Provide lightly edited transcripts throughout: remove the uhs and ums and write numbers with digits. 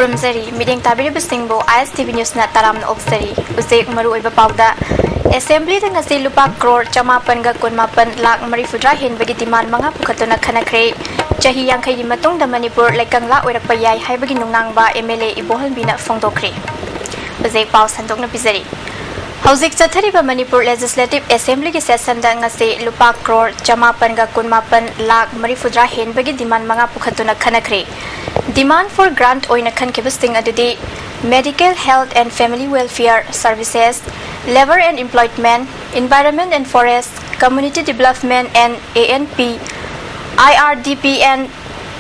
Kurumzari, meeting Tabiri Bisingbo, ISTV News na Taram Oxari, Uzek Maru Ibapauda, Assembly the Nasi Lupa Crore, Chamapanga Kunmapan, Lak Marifudra, Hinbagitiman, Manga Pukatuna Kanakre, Jahi Yankai Matung, the Manipur, Lekangla, or Payai, Hibaginunangba, MLA, Ibohan Bina Fondokre. Uzek Paus and Dogna Pizari. Hauzik Satariba Manipur Legislative Assembly session da ngasi lupa crore Chamapan ga kunmapan lak marifudra henbagi demand mga pukhatuna khanakre. Demand for grant oina khankibusting adudi medical, health and family welfare services, labor and employment, environment and forest, community development and ANP, IRDP and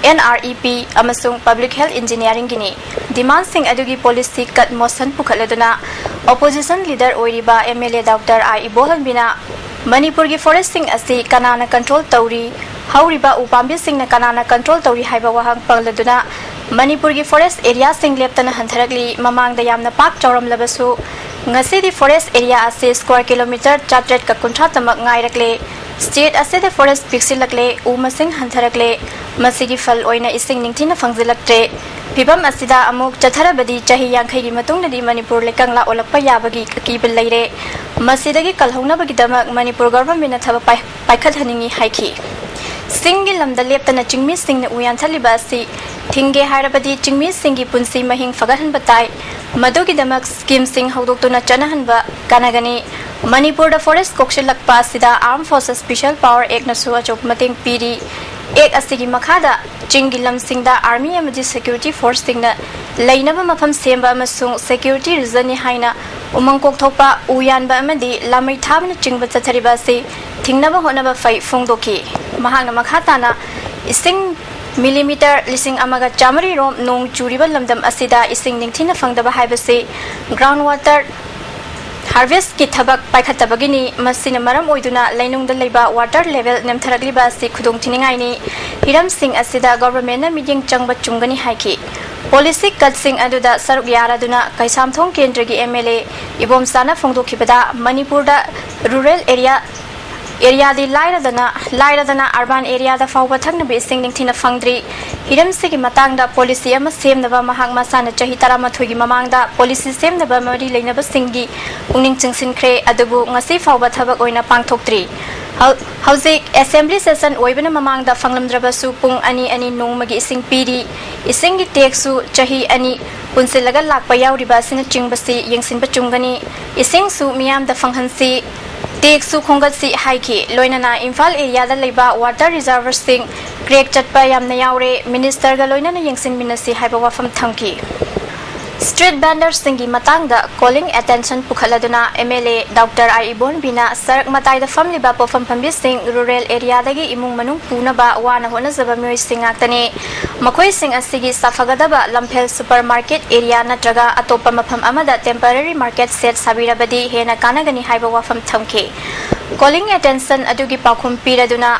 NREP amasung public health engineering gini. Demand sing adugi policy cut motion pukhaladuna opposition leader oiriba MLA Dr. I Ibohan Bina Manipur gi foresting asi kanana control tauri hauriba upambi sing na kanana control tauri haiba wahang pangladuna Manipur gi forest area sing leptana hantaragli mamang da yamna pak chauram labasu ngasi di forest area asi square kilometer 400 ka kuntra tamak ngai rakle state ase the forest pixilakle umasing hantarakle masigi fal oina ising ningthina fangjilaktre Pibam asida amuk chatharabadi chahi yankhai gi matungdadi Manipur lekangla olakpa yabagi kakibel leire masidagi kalhongnabagi damak Manipur government na thaba paikhathaningi haiki singi lamda leptana chingmi singna uyan thaliba asi thinge hairabadi chingmi singi punsi mahing fagahan batai madugi damak scheme sing haudoktuna chanahanba kanagani Manipur da forest kokshilakpa asida Armed Forces Special Power Act na su achop mating piri ek asigi makhada Chingilam Singda Army amadi Security Force Singna Lainaba Mafam Semba Masung Security Rizani Haina Umangkok Thopa Uyanba Amadi Lamai Tabna Chingba Tataribasi Tingnaba Honaba Fight Fungdoki Mahana Makhatana Ising millimeter lising amaga chamari rom nong churiba lamdam asida ising ningthina fangdaba haibasi groundwater Harvest ki thabak paikhatabagini masina maram oiduna lainungda leiba water level nemtharagliba asi khudong thiningai ni hiram sing asida government na meeting changba chungani haiki policy cut sing aduda saruk yaraduna kaisamthong kendra gi MLA ibom sana phongdokhibada Manipur da rural area di lairadana urban area da fawba thakna be sing ningthina fangdri hiram sigi matangda policy ama semnaba mahang masana chahi taramathoi gi mamangda policy semnaba mari leinaba singi ungning chingsinkhre adubu ngasi fawba thabak oina pangthoktri Hauzik assembly session oibana mamangda fanglamdraba su pung ani nongmagi ising piri isingi teksu chahi ani punsilaga lakpa yauriba sina chingbasi yengsinba chungani ising su miyam da fanghansi Take su Kongatsi Haiki, Loinana, Infal area the Liba, water reservoir sing, Greg Chatpa Yamna Yaure, Minister Galoina Yangsin Minasi Haibawa from Tanki. Street vendors singi matangda calling attention Pukhaladuna MLA Dr. I Ibon Bina Sarak Matai the family bapo from Pambising rural area dagi imung manung puna ba wana hona zabamyoy singaktani Makoi sing asigi Safagadaba Lampel supermarket area natraga atopa mapam amada temporary market set sabirabadi hena kanagani haibawa from Tamke calling attention adugi pakhum piraduna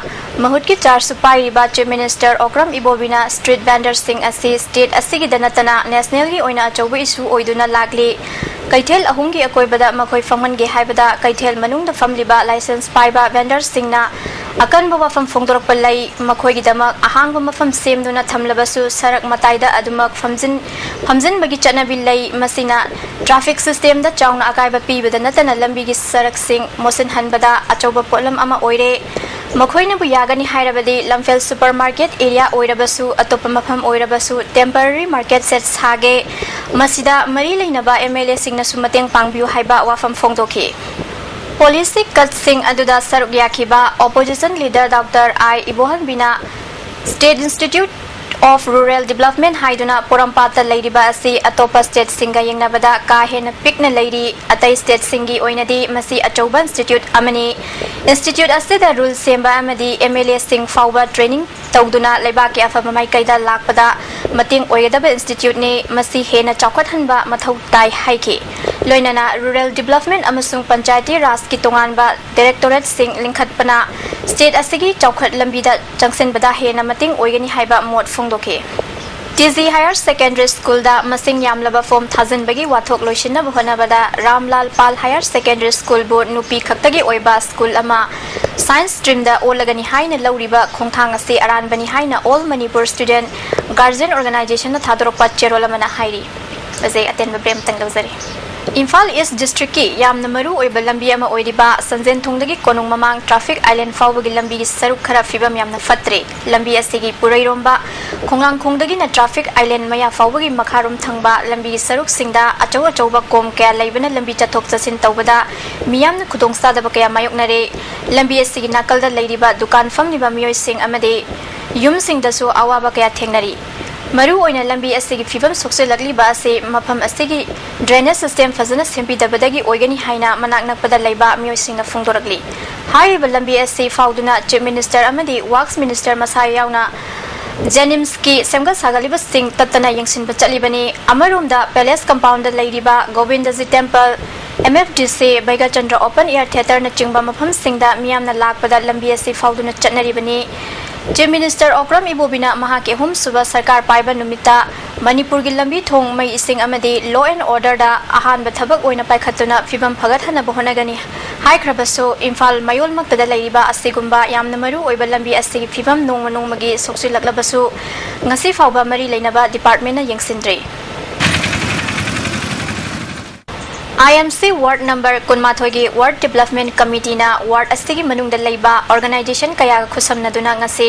Mahutki char supai ba Chief Minister Okram Ibobina street vendors sing asi state asigi danatana nationally oina chobu issue oiduna lagli Kaithel ahungi akoibada makoi famhange haibada kaithel manungda famliba license paiba vendors singna akan bawa fam fongdorok palai makoi gidama ahang mafam semduna thamlabasu sarak mataida adumak famjin bagi chana billai masina traffic system da chawna akaiba pibada natana lambi gi sarak sing mosin hanbada achoba polam ama oire Makhoina bu yagani hairabadi Lamfel supermarket area oirabasu atopa mafam oirabasu temporary market set sage masida mari leinaba MLA singna sumateng pangbiu haiba wafam fongdoki Policy cut sing aduda saruk yakiba opposition leader Dr. I Ibohan Bina State Institute of Rural Development haiduna porampata leiriba asi atopa state singa yengnabada ka hena pikna leiri atai state singi oinadi masi achoban institute amani institute asida rule semba amadi MLA sing fawba training tawduna leibaki afamai kaida lakpada mating oidaba institute ne masi hena chawkhat hanba mathau tai haiki loinana rural development amasung panchayati ras ki tonganba directorate sing linkhatpana state asigi chawkhat lambida jangsen bada hena mating oigani haiba mod fungdoke TZ Higher Secondary School da masing yamlaba form 1000 bagi wathok loishina bhona bada Ramlal Pal Higher Secondary School bo nupi khaktagi oiba school ama science stream da olagani haina lauriba khongthang ase aran bani haina all Manipur student guardian organisation थादोरपा चेरोल अमना हाइरी अजे अतेन ब्रेम तंग लौजरी Imphal east district की यामना मरु ओइबा लंबी अमा ओइरिबा संजेन थोंगदगी कोनुंग ममांग traffic island फाउबगी लंबी की सरुक खरा फिबम यामना फत्रे लंबी असिगी पुरैरोंबा खोंगलांग खोंगदगी न ट्रैफिक आइलैंड मया फाउबगी मखारोम थंगबा लंबी सरुक सिंगदा अचौ अचौबा कोम कया लैबना लंबी चथोक चसिन तौबदा मियामना खुदोंसादबा कया मायोकनरे लंबी असिगी नाकलदा लैरिबा दुकान फमनिबा मियोय सिंग अमदे युम सिंगदसु अवाबा कया थेंगनरी मरु ओइना लंबी असिगी फिबम सोक्सेलगलिबा असे मफम असिगी ड्रेनेज सिस्टम फजना सेंपिदबदगी ओइगनी हाइना मनाक नकपदा लैबा मियोयसिंगना फुंगदोरगली हाइरिबा लंबी असे फाउदुना चीफ मिनिस्टर अमदी वर्क्स मिनिस्टर मसा यावना जेनिम्स की सेमगा सागलिबा सिंग तत्तना यंगसिनबा चलिबनी अमरोमदा palace compound लैरिबा Govindji temple MFDC बैगाचंद्र open air theatre न चिंगबा मफम सिंगदा मियामना लाकपदा लंबी असे फाउदुना चटनरिबनी चीफ मिनिस्टर ओक्रम इबोबिना महाके हुम सुबह सरकार पाइबा नुमिता मणिपुर की लंबी थोंग मई इसिंग अमदी लॉ एंड ऑर्डर दा अहान बथबक ओइना पाइखतुना फिबम फगतहना बहोनगनी हाइख्रबसो इम्फाल मयोल मक्तदा लैरिबा असिगुम्बा यामना मरु ओइबा लंबी असिगी फिबम नोंग नोंगमगी सोक्सिलक्लबसु ngasi fawba mari leinaba department na yengsinre IMC Ward number Kunmathogi Ward Development Committee na Ward Astigi Manung Laiba Organization Kaya Khusam Naduna ngase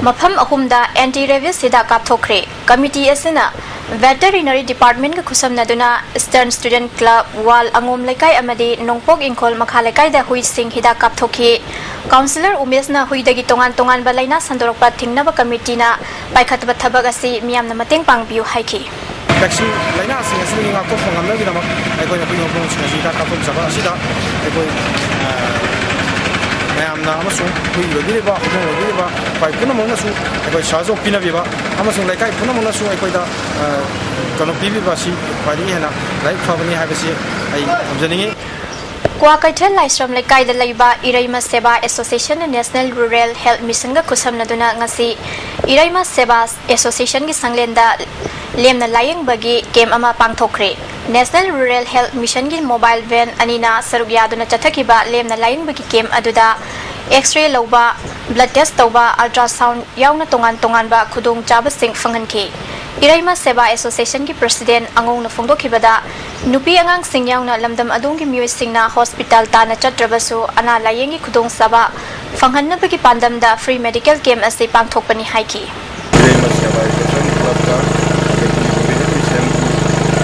Mafam Ahumda Anti-Rabies Hidak Kapthokre Committee Asina Veterinary Department Khusam Naduna Eastern Student Club Wal Angom Lekai Amadi Nongpok Inkol Makhalekai da Hui Sing Hidak Kapthokhi Councillor Umes na Hui Dagi Tongan Balaina Sandorokpa Thingnaba Committee na Paikhatba Thabak asi Miyam na Mateng Pangbiu Haiki Vaccine laina sing asli ngakop mengambil di nama ekor yang punya fungsi kita kapok sabar sida ekor mayamna amasung hui lagi ba udong lagi ba pai puna mona su ekor shazo pina biba amasung laikai puna mona su ekor da kono pibi ba si pai ni hena lai khawani ha ba si ai amjaningi Kwa Kaitel Laisram Lekai da Laiba Iraima Seba Association National Rural Health Mission ga khusam naduna ngasi Iraima Seba Association gi sanglenda lemna layeng bagi kem ama pangthokre National Rural Health Mission gi mobile van anina sarugya duna chathakiba lemna layeng bagi kem aduda X-ray loba blood test toba ultrasound yauna tongan ba khudong chaba sing phanganki Iraima Seba Association ki president angong na phongdokhibada nupi angang sing yauna lamdam adong ki miyoy singna hospital ta na chatrabasu ana layengi khudong saba phanghanna bagi pandam da free medical camp ase pangthokpani haiki Iraima Seba Association club ka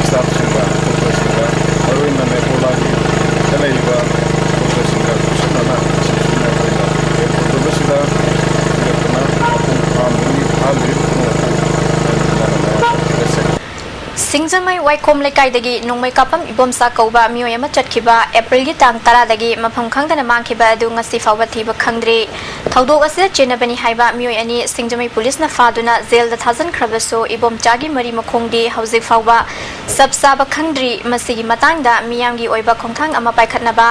staff singa singa aroina me pola ki talaiba singa sunana sida yakna amuni Singzamai Waikom Lekai dagi nongmai kapam ibomsa kauba miyoyama chatkiba April gi tang 10 dagi mafam khangdana mangkhiba adu ngasi fawba thiba khangdre thaudok asida chenabani haiba miyoy ani Singzamai police na faduna jail da thajan khrabaso ibom chagi mari makhongdi hauji fawba sabsaba khangdri masigi matangda miyamgi oiba khongthang ama paikhatnaba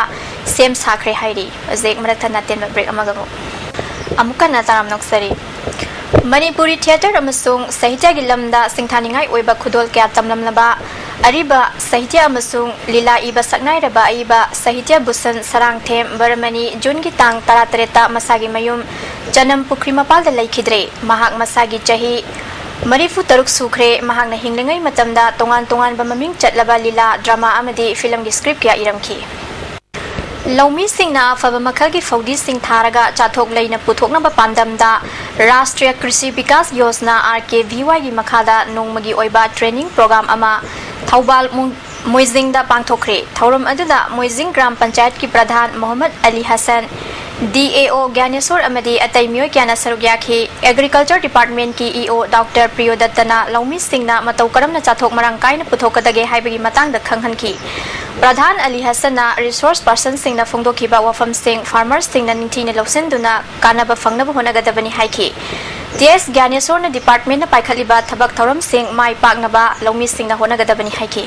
sem sakhre hairi azek marathana ten break amaga amuka na taram noksari Manipuri Theatre amasung Sahitya gi lamda singthaningai oiba khudol kya tamlamlaba ariba Sahitya amasung lila iba saknai raba aiba Sahitya Busan Sarang Them Baramani Jun gi tang 13 masagi mayum Janam Pukri Mapal da laikhidre mahak masagi chahi Marifu taruk sukhre mahak na hinglengai matamda tongan ba maming chatlaba lila drama amadi film gi script kya iramki Laumi Singna Fabamakhagi Faudi Singh Tharaga Chathok Laina Puthokna Pandamda Rashtriya Krishi Vikas Yojana RKVY gi Makhada Nongmagi Oiba Training Program ama Thaubal Moizing da Pangthokre Thauram aduda Moizing Gram Panchayat ki Pradhan Muhammad Ali Hassan DAO Gyaneswar Amadi Atai Myoy Kyana Sarugyakhi Agriculture Department ki EO Dr. Priyodattana Laumi Singhna Matau Karamna Chathok Marangkai na Puthokadage haibagi matang da khanghanki Pradhan Ali Hassan na resource person Singhna Phongdokhiba Wafam Singh farmers Singhna Ningthina Losenduna Kanaba Phangnaba Honagadabani haiki DS Gyaneswar na department na paikhaliba thabak thoram Singh mai paknaba Laumi Singhna Honagadabani haiki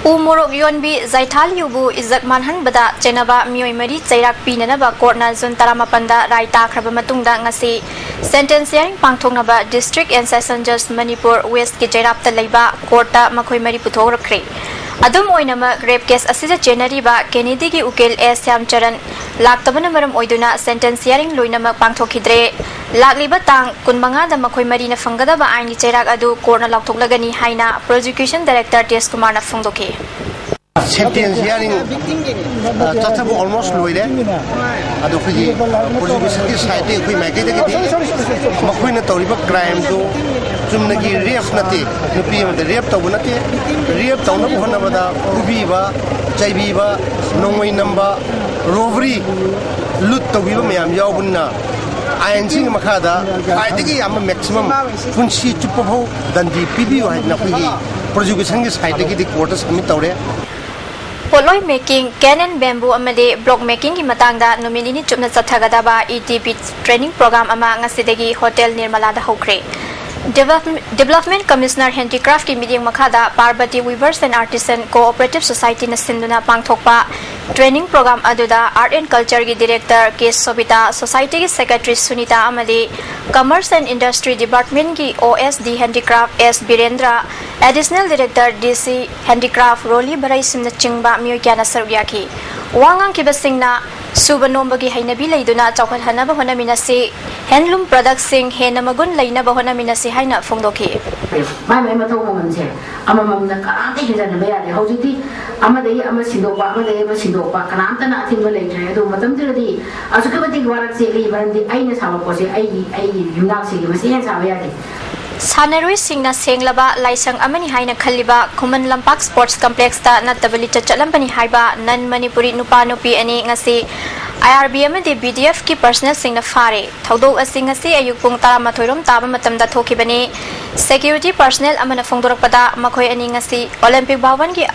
Umorok Yonbi Zaital Yubu Izak Manhan Bada Chenaba Myoy Mari Chairak Pinanaba Korna Zun Taramapanda Raita Krabamatungda ngasi Sentence Hearing Pangthoknaba District and Session Judge Manipur West ki Jairapta Leiba Korta Makhoi Mari Puthokrakre Adum oinamak rape case asida January-ba Kennedy gi ukil S Yamcharan laktabana maram oiduna sentence hearing loinamak pangthokidre lakliba tang kunmanga da makhoi mari na fangada ba aini cherak adu court na lakthoklagani haina prosecution director T.S. Kumar na phongdoke sentence hearing tathabu almost loire adu khiji prosecution ki side te khoi maike de ki makhoi na toriba crime do chumnagi rape nate nupi ma rape taw nate rape taw na bhona bada ubi ba chaibi ba nongoi namba robbery lut tawi ba mayam yawbunna INC makhada kaidagi am maximum punsi chuppo dandi pibi wa na khiji prosecution ki side ki court submit tawre Poloi making cannon bamboo amade block making ki matangda nominini chupna chathagadaba ETP training program ama ngasidagi hotel Nirmala da hokre Development Commissioner Handicraft ki meeting makhada Parvati Weavers and Artisan Cooperative Society na sinduna pangthokpa training program aduda Art and Culture ki Director K Sobita Society ki Secretary Sunita amade Commerce and Industry Department ki OSD Handicraft S Birendra Additional Director DC Handicraft Roli Barai Simna Chingba Miyokya Sarugya ki Wangang ki basingna Subanomba ki hainabi laiduna chawkhat hanaba hona minasi handloom products sing henamagun laina ba hona minasi haina phongdoki mai mathau mamamse amamamna karante hijana ba yade hojiti amadai ama sindopa amadai ama sindopa kananta na athimba leitre adu matam tiradi asukabati warak se li bandi aina sama pose ai yumnak se gi masi hen sawa yade Sanarui singna senglaba laisang amani haina khaliba Khuman Lampak Sports Complex ta natabali chalampani haiba nan Manipuri nupa nupi ani ngasi IRBM de BDF ki personal singna fare thodo asing ngasi ayuk pung tara mathoirom taba matamda thokibani security personnel amana phongdorakpada makhoi ani ngasi Olympic Bhawan ki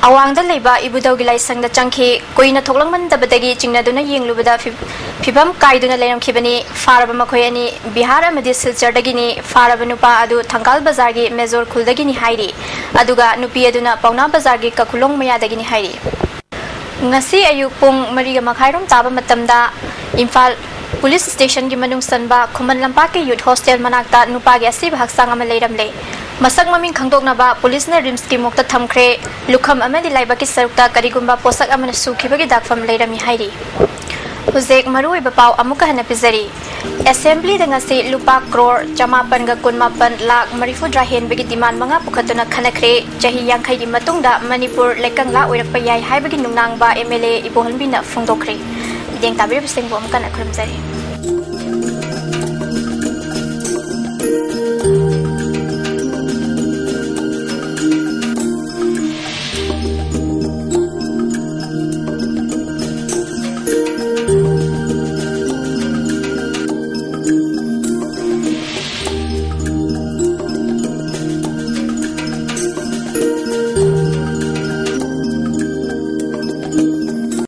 awangda leiba ibudau gi laisang da changkhi koina thoklangman dabadagi chingnaduna yenglubada phibam kaiduna leiram khibani faraba makhoi ani Bihar amadi Silchar dagini faraba nupa adu Thangkal Bazar gi Major Khuldagini hairi aduga nupi aduna Pauna Bazar gi Kakhulong maya dagini hairi ngasi ayuk pung mariga makhairom taba matamda Imphal Police Station gi manung sanba Khuman Lampak ki Youth Hostel manakta nupa gi asib haksang ama leiramle masak maming khangdoknaba police na rims ki mukta thamkhre lukham amadi laiba ki sarukta karigumba posak amana sukhibagi dakfam leirami hairi Huzek marui bapau amuka hana pizari Assembly dengan si lupa crore jamapan ga kunmapan lak marifudra hen bagi diman mga pukatuna khanakre jahi yang khai gi matungda Manipur lekang la oirak payai hai bagi nungnang ba MLA ibohan bina phongdokre ideng tabir biseng bo amkan akhram jari